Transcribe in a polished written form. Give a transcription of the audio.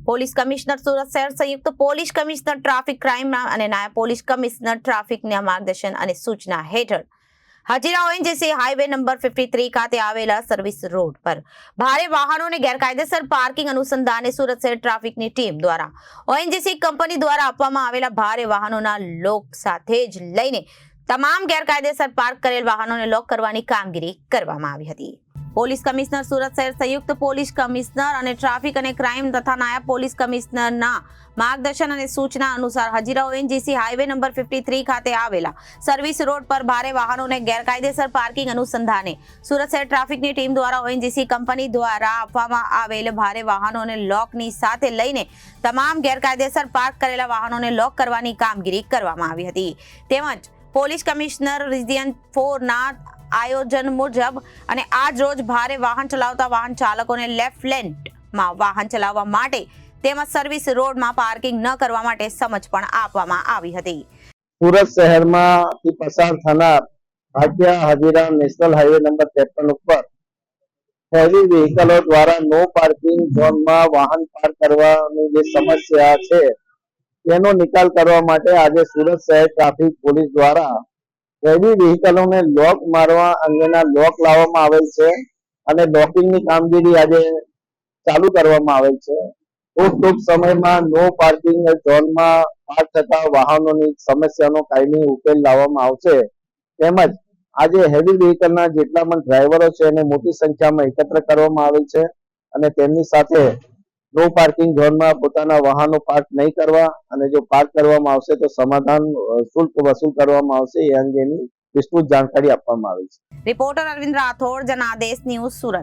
Police commissioner Surat શહેર સંયુક્ત police commissioner traffic crime અને નાયબ પોલીસ કમિશનર ટ્રાફિકના માર્ગદર્શન અને સૂચના હેઠળ હજીરા ઓએનજીસી હાઈવે નંબર 53 ખાતે આવેલા સર્વિસ રોડ પર ભારે વાહનોને ગેરકાયદેસર પાર્કિંગ અનુસંધાને સુરત શહેર ટ્રાફિકની ટીમ દ્વારા ઓએનજીસી કંપની દ્વારા આપવામાં આવેલા ભારે વાહનોના લોક સાથે જ લઈને તમામ ગેરકાયદેસર પાર્ક કરેલ વાહનોને લોક કરવાની કામગીરી કરવામાં આવી હતી। પોલીસ કમિશનર સુરત શહેર સંયુક્ત પોલીસ કમિશનર અને ટ્રાફિક અને ક્રાઇમ તથા નાયબ પોલીસ કમિશનરના માર્ગદર્શન અને સૂચના અનુસાર હજીરા ઓએનજીસી હાઈવે નંબર 53 ખાતે આવેલા સર્વિસ રોડ પર ભારે વાહનોને ગેરકાયદેસર પાર્કિંગ અનુસંધાને સુરત શહેર ટ્રાફિકની ટીમ દ્વારા ઓએનજીસી કંપની દ્વારા આપવામાં આવેલ ભારે વાહનોને લોકની સાથે લઈને તમામ ગેરકાયદેસર પાર્ક કરેલા વાહનોને લોક કરવાની કામગીરી કરવામાં આવી હતી। તેમજ પોલીસ કમિશનર રિજિયન 4 ના આયોજન મુજબ અને આજ રોજ ભારે વાહન ચલાવતા વાહન ચાલકોને લેફ્ટ લેનમાં વાહન ચલાવવા માટે તેમજ સર્વિસ રોડમાં પાર્કિંગ ન કરવા માટે સમજ પણ આપવામાં આવી હતી। સુરત શહેરમાંથી પસાર થનાર Bhatia Hazira national highway number 53 ઉપર હેવી વ્હીકલો દ્વારા નો પાર્કિંગ ઝોનમાં વાહન પાર્ક કરવાની જે સમસ્યા છે તેનો નિકાલ કરવા માટે આજે સુરત શહેર ટ્રાફિક પોલીસ દ્વારા હેવી વ્હીકલોને લોક મારવા અંગેના લોક લાવવામાં આવેલ છે અને લોકિંગની કામગીરી આજે ચાલુ કરવામાં આવેલ છે। ખૂબ ટૂંક સમયમાં નો પાર્કિંગ ઝોનમાં પાર્ક થતા વાહનોની સમસ્યાનો કાયમી ઉકેલ લાવવામાં આવશે। તેમજ આજે હેવી વ્હીકલના જેટલા પણ ડ્રાઈવરો છે એને મોટી સંખ્યામાં એકત્ર કરવામાં આવેલ છે અને તેમની સાથે નો પાર્કિંગ ઝોનમાં પોતાના વાહનો પાર્ક નહીં કરવા અને જો પાર્ક કરવામાં આવશે તો સમાધાન શુલ્ક વસૂલ કરવામાં આવશે એ અંગેની વિસ્તૃત જાણકારી આપવામાં આવી છે। Reporter Arvind Rathod, Janadesh news, Surat.